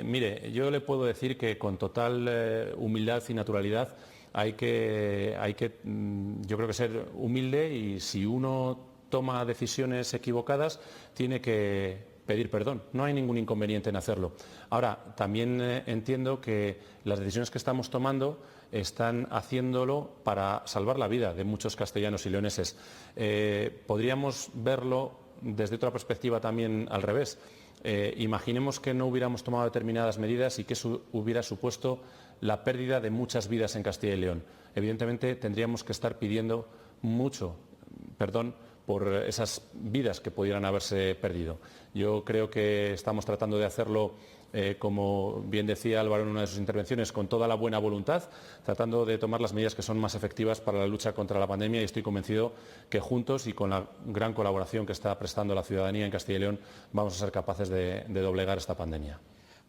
mire, yo le puedo decir que con total humildad y naturalidad hay que, yo creo que ser humilde y si uno toma decisiones equivocadas tiene que pedir perdón. No hay ningún inconveniente en hacerlo. Ahora, también entiendo que las decisiones que estamos tomando están haciéndolo para salvar la vida de muchos castellanos y leoneses. Podríamos verlo desde otra perspectiva también al revés. Imaginemos que no hubiéramos tomado determinadas medidas y que eso hubiera supuesto la pérdida de muchas vidas en Castilla y León. Evidentemente tendríamos que estar pidiendo mucho perdón por esas vidas que pudieran haberse perdido. Yo creo que estamos tratando de hacerlo, como bien decía Álvaro en una de sus intervenciones, con toda la buena voluntad, tratando de tomar las medidas que son más efectivas para la lucha contra la pandemia y estoy convencido que juntos y con la gran colaboración que está prestando la ciudadanía en Castilla y León vamos a ser capaces de doblegar esta pandemia.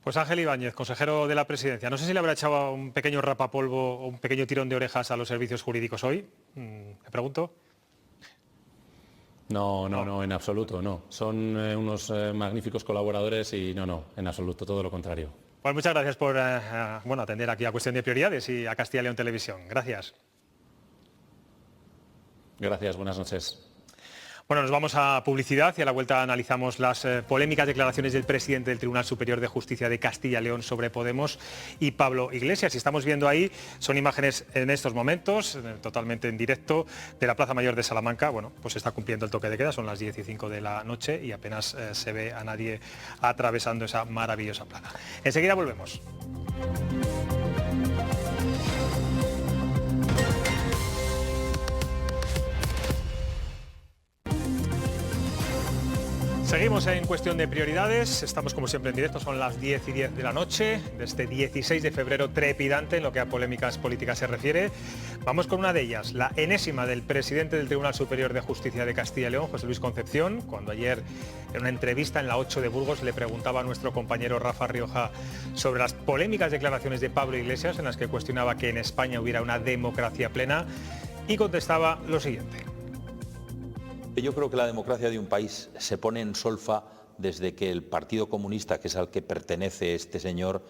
Pues Ángel Ibáñez, consejero de la Presidencia. No sé si le habrá echado un pequeño rapapolvo o un pequeño tirón de orejas a los servicios jurídicos hoy. Me pregunto. No, en absoluto, no. Son unos magníficos colaboradores y no, en absoluto, todo lo contrario. Pues muchas gracias por atender aquí a Cuestión de Prioridades y a Castilla y León Televisión. Gracias. Gracias, buenas noches. Bueno, nos vamos a publicidad y a la vuelta analizamos las polémicas declaraciones del presidente del Tribunal Superior de Justicia de Castilla y León sobre Podemos y Pablo Iglesias. Y estamos viendo ahí, son imágenes en estos momentos, totalmente en directo, de la Plaza Mayor de Salamanca. Bueno, pues se está cumpliendo el toque de queda, son las 10:05 de la noche y apenas se ve a nadie atravesando esa maravillosa plaza. Enseguida volvemos. Seguimos en Cuestión de Prioridades, estamos como siempre en directo, son las 10:10 de la noche, de este 16 de febrero trepidante en lo que a polémicas políticas se refiere. Vamos con una de ellas, la enésima del presidente del Tribunal Superior de Justicia de Castilla y León, José Luis Concepción, cuando ayer en una entrevista en la 8 de Burgos le preguntaba a nuestro compañero Rafa Rioja sobre las polémicas declaraciones de Pablo Iglesias en las que cuestionaba que en España hubiera una democracia plena y contestaba lo siguiente. Yo creo que la democracia de un país se pone en solfa desde que el Partido Comunista, que es al que pertenece este señor,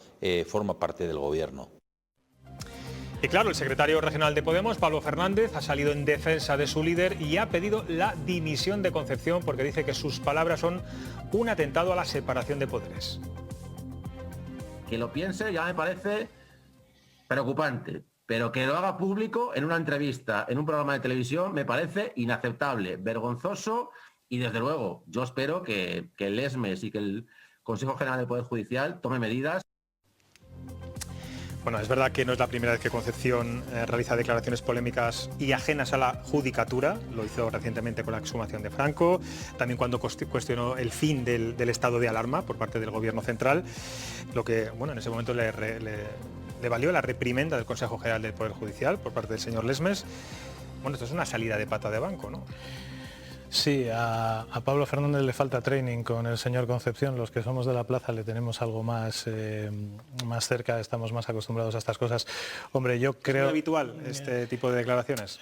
forma parte del gobierno. Y claro, el secretario regional de Podemos, Pablo Fernández, ha salido en defensa de su líder y ha pedido la dimisión de Concepción porque dice que sus palabras son un atentado a la separación de poderes. Que lo piense ya me parece preocupante. Pero que lo haga público en una entrevista, en un programa de televisión, me parece inaceptable, vergonzoso y, desde luego, yo espero que el ESMES y que el Consejo General del Poder Judicial tome medidas. Bueno, es verdad que no es la primera vez que Concepción realiza declaraciones polémicas y ajenas a la judicatura. Lo hizo recientemente con la exhumación de Franco, también cuando cuestionó el fin del estado de alarma por parte del Gobierno central, lo que, bueno, en ese momento le valió la reprimenda del Consejo General del Poder Judicial por parte del señor Lesmes. Bueno, esto es una salida de pata de banco, ¿no? Sí, a Pablo Fernández le falta training con el señor Concepción. Los que somos de la plaza le tenemos algo más cerca, estamos más acostumbrados a estas cosas. Hombre, yo creo... ¿Es muy habitual este tipo de declaraciones?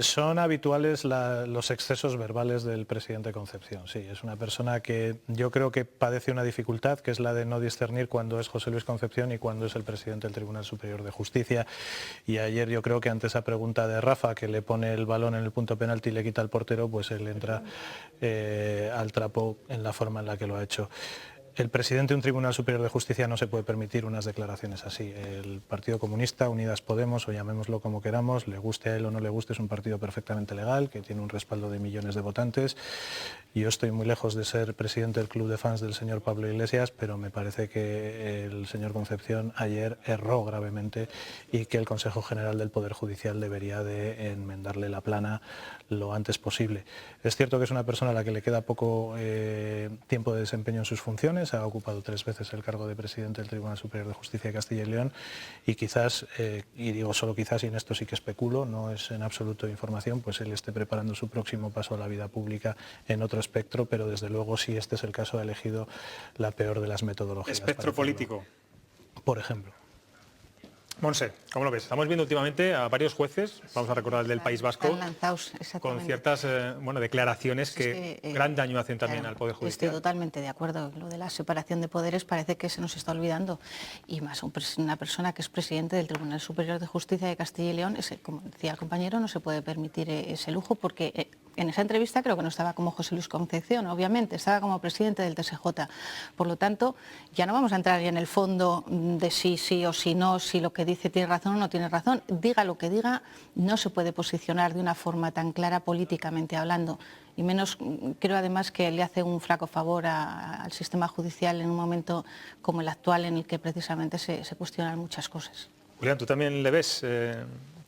Son habituales los excesos verbales del presidente Concepción. Sí, es una persona que yo creo que padece una dificultad, que es la de no discernir cuándo es José Luis Concepción y cuándo es el presidente del Tribunal Superior de Justicia. Y ayer yo creo que ante esa pregunta de Rafa, que le pone el balón en el punto penalti y le quita al portero, pues él entra al trapo en la forma en la que lo ha hecho. El presidente de un Tribunal Superior de Justicia no se puede permitir unas declaraciones así. El Partido Comunista, Unidas Podemos, o llamémoslo como queramos, le guste a él o no le guste, es un partido perfectamente legal, que tiene un respaldo de millones de votantes. Yo estoy muy lejos de ser presidente del club de fans del señor Pablo Iglesias, pero me parece que el señor Concepción ayer erró gravemente y que el Consejo General del Poder Judicial debería de enmendarle la plana lo antes posible. Es cierto que es una persona a la que le queda poco tiempo de desempeño en sus funciones, ha ocupado 3 veces el cargo de presidente del Tribunal Superior de Justicia de Castilla y León y quizás, y digo solo quizás, y en esto sí que especulo, no es en absoluto información, pues él esté preparando su próximo paso a la vida pública en otro espectro, pero desde luego si este es el caso ha elegido la peor de las metodologías. ¿Espectro político? Por ejemplo. Monse, ¿cómo lo ves? Estamos viendo últimamente a varios jueces, vamos a recordar el del País Vasco, con ciertas declaraciones que gran daño hacen también al Poder Judicial. Estoy totalmente de acuerdo. Lo de la separación de poderes parece que se nos está olvidando. Y más una persona que es presidente del Tribunal Superior de Justicia de Castilla y León, como decía el compañero, no se puede permitir ese lujo porque... En esa entrevista creo que no estaba como José Luis Concepción, obviamente, estaba como presidente del TSJ. Por lo tanto, ya no vamos a entrar en el fondo de si sí o si no, si lo que dice tiene razón o no tiene razón. Diga lo que diga, no se puede posicionar de una forma tan clara políticamente hablando. Y menos, creo además que le hace un flaco favor al sistema judicial en un momento como el actual en el que precisamente se cuestionan muchas cosas. Julián, ¿tú también le ves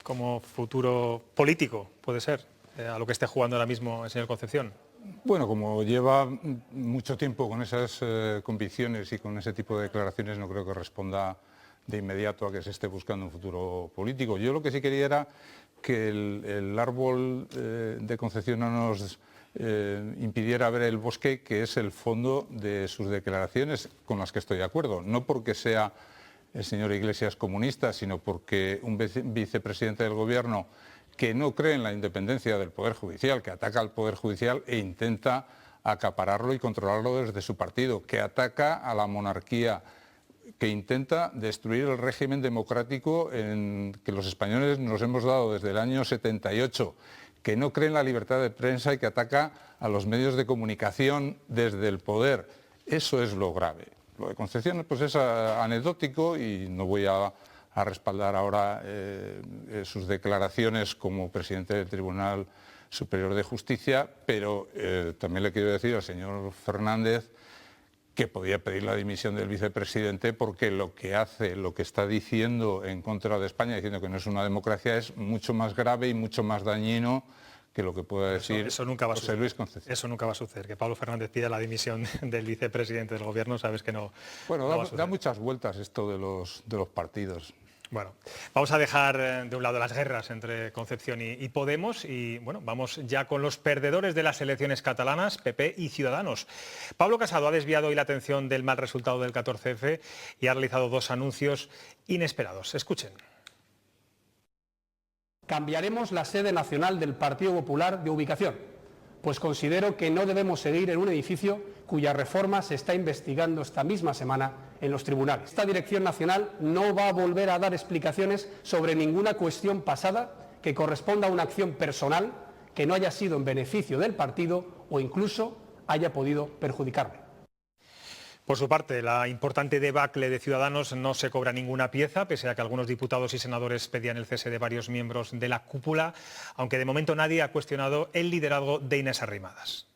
como futuro político, puede ser, a lo que esté jugando ahora mismo el señor Concepción? Bueno, como lleva mucho tiempo con esas convicciones y con ese tipo de declaraciones, no creo que responda de inmediato a que se esté buscando un futuro político. Yo lo que sí quería era que el árbol de Concepción no nos impidiera ver el bosque, que es el fondo de sus declaraciones, con las que estoy de acuerdo. No porque sea el señor Iglesias comunista, sino porque un vicepresidente del Gobierno que no cree en la independencia del Poder Judicial, que ataca al Poder Judicial e intenta acapararlo y controlarlo desde su partido, que ataca a la monarquía, que intenta destruir el régimen democrático en que los españoles nos hemos dado desde el año 78, que no cree en la libertad de prensa y que ataca a los medios de comunicación desde el poder. Eso es lo grave. Lo de Concepción pues es anecdótico y no voy a respaldar ahora sus declaraciones como presidente del Tribunal Superior de Justicia, pero también le quiero decir al señor Fernández que podía pedir la dimisión del vicepresidente porque lo que hace, lo que está diciendo en contra de España, diciendo que no es una democracia, es mucho más grave y mucho más dañino que lo que pueda decir eso nunca va a José Luis Concepción. Eso nunca va a suceder. Que Pablo Fernández pida la dimisión del vicepresidente del gobierno, sabes que no. Bueno, no da muchas vueltas esto de los partidos. Bueno, vamos a dejar de un lado las guerras entre Concepción y Podemos y bueno, vamos ya con los perdedores de las elecciones catalanas, PP y Ciudadanos. Pablo Casado ha desviado hoy la atención del mal resultado del 14F y ha realizado dos anuncios inesperados. Escuchen. Cambiaremos la sede nacional del Partido Popular de ubicación, pues considero que no debemos seguir en un edificio cuya reforma se está investigando esta misma semana en los tribunales. Esta dirección nacional no va a volver a dar explicaciones sobre ninguna cuestión pasada que corresponda a una acción personal que no haya sido en beneficio del partido o incluso haya podido perjudicarme. Por su parte, la importante debacle de Ciudadanos no se cobra ninguna pieza, pese a que algunos diputados y senadores pedían el cese de varios miembros de la cúpula, aunque de momento nadie ha cuestionado el liderazgo de Inés Arrimadas.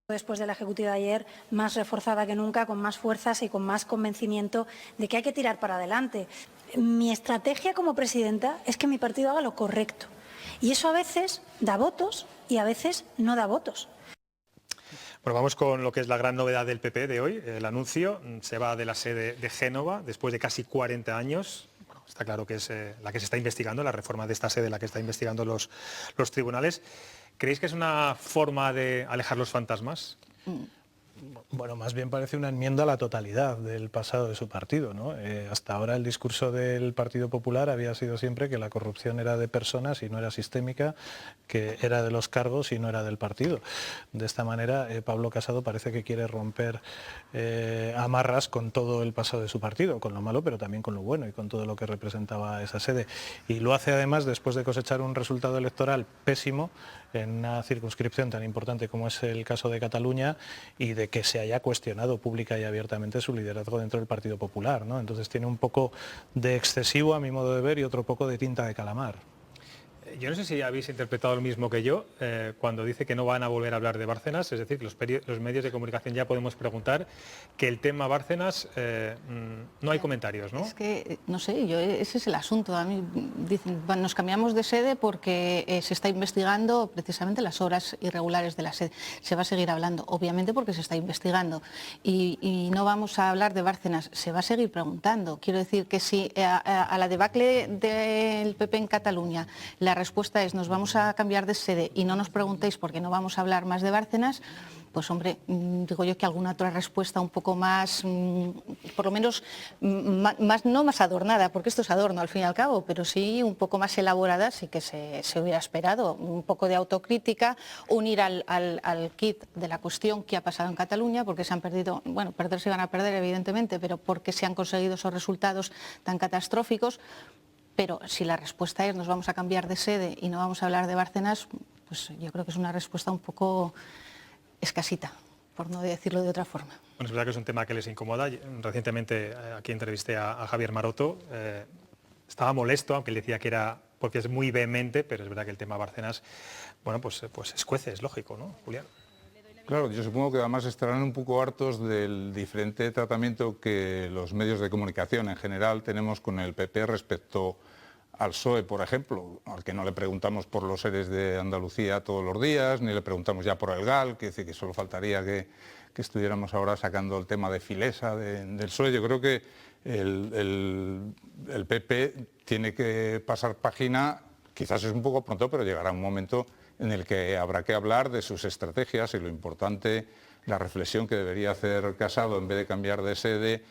Después de la ejecutiva de ayer, más reforzada que nunca, con más fuerzas y con más convencimiento de que hay que tirar para adelante. Mi estrategia como presidenta es que mi partido haga lo correcto. Y eso a veces da votos y a veces no da votos. Bueno, vamos con lo que es la gran novedad del PP de hoy. El anuncio se va de la sede de Génova después de casi 40 años. Bueno, está claro que es la que se está investigando, la reforma de esta sede, la que está investigando los tribunales. ¿Creéis que es una forma de alejar los fantasmas? Bueno, más bien parece una enmienda a la totalidad del pasado de su partido, ¿no? Hasta ahora el discurso del Partido Popular había sido siempre que la corrupción era de personas y no era sistémica, que era de los cargos y no era del partido. De esta manera, Pablo Casado parece que quiere romper amarras con todo el pasado de su partido, con lo malo, pero también con lo bueno y con todo lo que representaba esa sede. Y lo hace además después de cosechar un resultado electoral pésimo en una circunscripción tan importante como es el caso de Cataluña y de que se haya cuestionado pública y abiertamente su liderazgo dentro del Partido Popular, ¿no? Entonces tiene un poco de excesivo, a mi modo de ver, y otro poco de tinta de calamar. Yo no sé si habéis interpretado lo mismo que yo cuando dice que no van a volver a hablar de Bárcenas, es decir, los medios de comunicación ya podemos preguntar que el tema Bárcenas no hay comentarios, ¿no? Es que, no sé, ese es el asunto. A mí dicen, nos cambiamos de sede porque se está investigando precisamente las horas irregulares de la sede. Se va a seguir hablando, obviamente porque se está investigando. Y no vamos a hablar de Bárcenas, se va a seguir preguntando. Quiero decir que si a la debacle del PP en Cataluña la respuesta es nos vamos a cambiar de sede y no nos preguntéis porque no vamos a hablar más de Bárcenas, pues hombre, digo yo que alguna otra respuesta un poco más, por lo menos, no más adornada, porque esto es adorno al fin y al cabo, pero sí un poco más elaborada, sí que se hubiera esperado. Un poco de autocrítica, unir al kit de la cuestión que ha pasado en Cataluña, porque se han perdido, bueno, perder se van a perder evidentemente, pero porque se han conseguido esos resultados tan catastróficos. Pero si la respuesta es nos vamos a cambiar de sede y no vamos a hablar de Bárcenas, pues yo creo que es una respuesta un poco escasita, por no decirlo de otra forma. Bueno, es verdad que es un tema que les incomoda. Recientemente aquí entrevisté a Javier Maroto. Estaba molesto, aunque él decía que era porque es muy vehemente, pero es verdad que el tema Bárcenas, bueno, pues escuece, es lógico, ¿no, Julián? Claro, yo supongo que además estarán un poco hartos del diferente tratamiento que los medios de comunicación en general tenemos con el PP respecto al PSOE, por ejemplo, al que no le preguntamos por los seres de Andalucía todos los días, ni le preguntamos ya por el GAL, que dice que solo faltaría que estuviéramos ahora sacando el tema de Filesa del PSOE. Yo creo que el PP tiene que pasar página, quizás es un poco pronto, pero llegará un momento en el que habrá que hablar de sus estrategias y lo importante, la reflexión que debería hacer Casado en vez de cambiar de sede,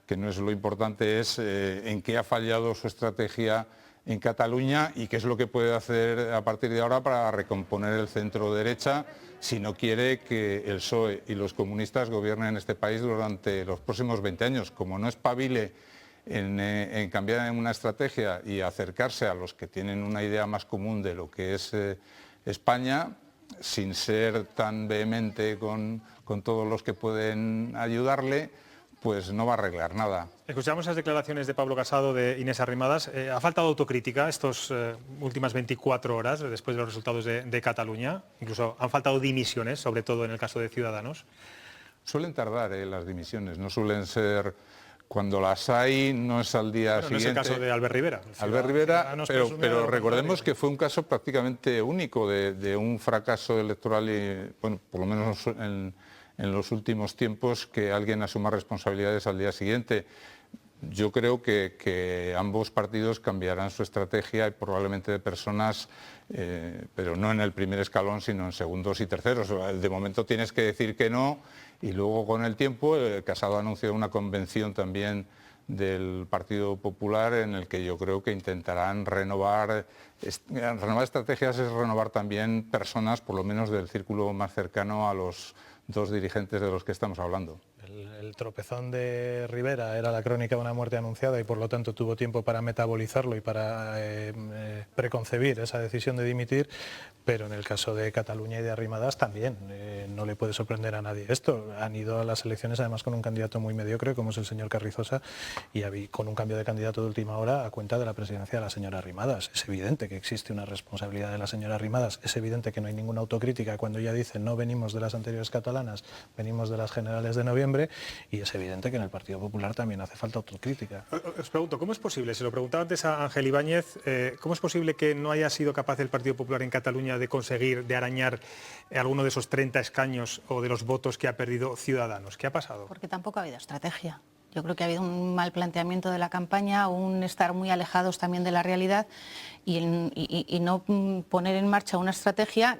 que no es lo importante, es en qué ha fallado su estrategia en Cataluña y qué es lo que puede hacer a partir de ahora para recomponer el centro derecha si no quiere que el PSOE y los comunistas gobiernen este país durante los próximos 20 años. Como no espabile en cambiar una estrategia y acercarse a los que tienen una idea más común de lo que es España, sin ser tan vehemente con todos los que pueden ayudarle, pues no va a arreglar nada. Escuchamos las declaraciones de Pablo Casado, de Inés Arrimadas. ¿Ha faltado autocrítica estas últimas 24 horas después de los resultados de Cataluña? Incluso han faltado dimisiones, sobre todo en el caso de Ciudadanos. Suelen tardar las dimisiones, no suelen ser... Cuando las hay, no es al día siguiente. No es el caso de Albert Rivera. Albert Rivera, pero recordemos que fue un caso prácticamente único de un fracaso electoral, y, bueno, por lo menos en los últimos tiempos, que alguien asuma responsabilidades al día siguiente. Yo creo que ambos partidos cambiarán su estrategia y probablemente de personas, pero no en el primer escalón, sino en segundos y terceros. De momento tienes que decir que no, y luego con el tiempo Casado anunció una convención también del Partido Popular en el que yo creo que intentarán renovar estrategias, es renovar también personas, por lo menos del círculo más cercano a los dos dirigentes de los que estamos hablando. El tropezón de Rivera era la crónica de una muerte anunciada y por lo tanto tuvo tiempo para metabolizarlo y para preconcebir esa decisión de dimitir, pero en el caso de Cataluña y de Arrimadas también no le puede sorprender a nadie esto. Han ido a las elecciones además con un candidato muy mediocre como es el señor Carrizosa y con un cambio de candidato de última hora a cuenta de la presidencia de la señora Arrimadas. Es evidente que existe una responsabilidad de la señora Arrimadas, es evidente que no hay ninguna autocrítica cuando ella dice no venimos de las anteriores catalanas, venimos de las generales de noviembre, y es evidente que en el Partido Popular también hace falta autocrítica. Os pregunto, ¿cómo es posible? Se lo preguntaba antes a Ángel Ibáñez, ¿cómo es posible que no haya sido capaz el Partido Popular en Cataluña de conseguir, de arañar alguno de esos 30 escaños o de los votos que ha perdido Ciudadanos? ¿Qué ha pasado? Porque tampoco ha habido estrategia. Yo creo que ha habido un mal planteamiento de la campaña, un estar muy alejados también de la realidad y no poner en marcha una estrategia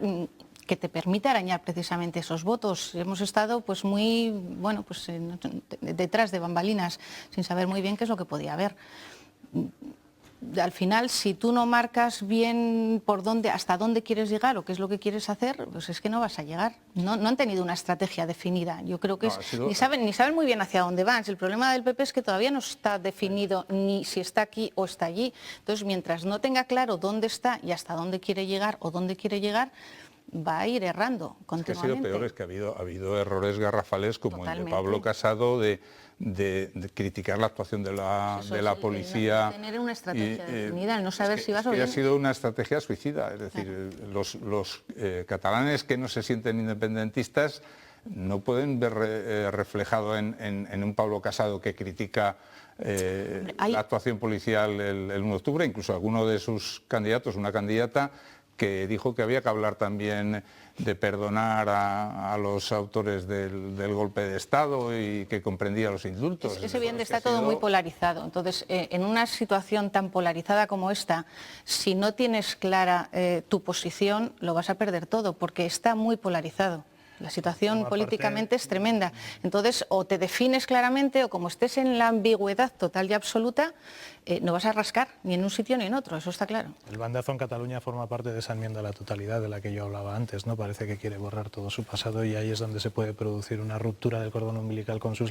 que te permite arañar precisamente esos votos. Hemos estado pues muy, bueno, pues detrás de bambalinas, sin saber muy bien qué es lo que podía haber. Al final, si tú no marcas bien por dónde, hasta dónde quieres llegar o qué es lo que quieres hacer, pues es que no vas a llegar. No han tenido una estrategia definida. Yo creo que ni saben muy bien hacia dónde van. El problema del PP es que todavía no está definido ni si está aquí o está allí. Entonces, mientras no tenga claro dónde está y hasta dónde quiere llegar o dónde quiere llegar, va a ir errando continuamente. Es que ha sido peor, es que ha habido errores garrafales como el de Pablo Casado de criticar la actuación de la policía. No tener una estrategia definida, el no saber si vas o bien. Ha sido una estrategia suicida, es decir, los catalanes que no se sienten independentistas no pueden ver reflejado en un Pablo Casado que critica la actuación policial el 1 de octubre, incluso alguno de sus candidatos, una candidata, que dijo que había que hablar también de perdonar a los autores del golpe de Estado y que comprendía los indultos. Es evidente, está todo muy polarizado. Entonces, en una situación tan polarizada como esta, si no tienes clara tu posición, lo vas a perder todo, porque está muy polarizado. La situación políticamente es tremenda. Entonces, o te defines claramente o como estés en la ambigüedad total y absoluta, no vas a rascar ni en un sitio ni en otro, eso está claro. El bandazo en Cataluña forma parte de esa enmienda a la totalidad de la que yo hablaba antes, ¿no? Parece que quiere borrar todo su pasado y ahí es donde se puede producir una ruptura del cordón umbilical con sus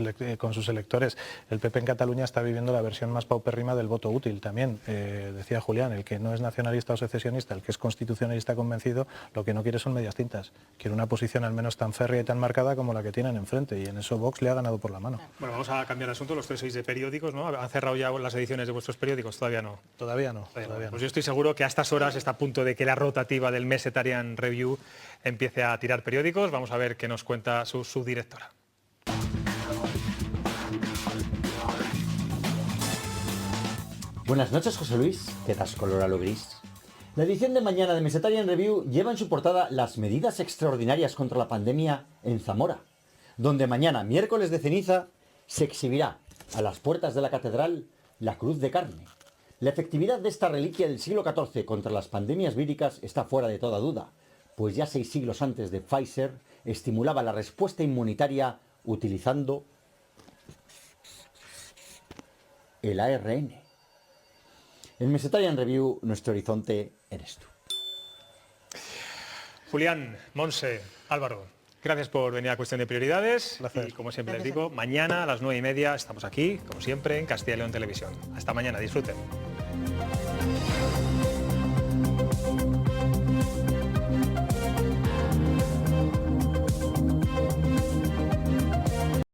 electores. El PP en Cataluña está viviendo la versión más paupérrima del voto útil también. Decía Julián, el que no es nacionalista o secesionista, el que es constitucionalista convencido, lo que no quiere son medias tintas. Quiere una posición al menos tan férrea y tan marcada como la que tienen enfrente, y en eso Vox le ha ganado por la mano. Bueno, vamos a cambiar de asunto. Los tres sois de periódicos, ¿no? ¿Han cerrado ya las ediciones de vuestros periódicos? Todavía no. Todavía no. Pues yo estoy seguro que a estas horas está a punto de que la rotativa del Mesetarian Review empiece a tirar periódicos. Vamos a ver qué nos cuenta su directora. Buenas noches, José Luis. ¿Qué das color a lo gris? La edición de mañana de Mesetarian Review lleva en su portada las medidas extraordinarias contra la pandemia en Zamora, donde mañana, miércoles de ceniza, se exhibirá a las puertas de la catedral la cruz de carne. La efectividad de esta reliquia del siglo XIV contra las pandemias víricas está fuera de toda duda, pues ya 6 siglos antes de Pfizer estimulaba la respuesta inmunitaria utilizando el ARN. En Mesetarian Review, nuestro horizonte eres tú. Julián, Monse, Álvaro, Gracias por venir a Cuestión de Prioridades. Y como siempre les digo, mañana a las 9:30 estamos aquí, como siempre, en Castilla y León Televisión. Hasta mañana, disfruten.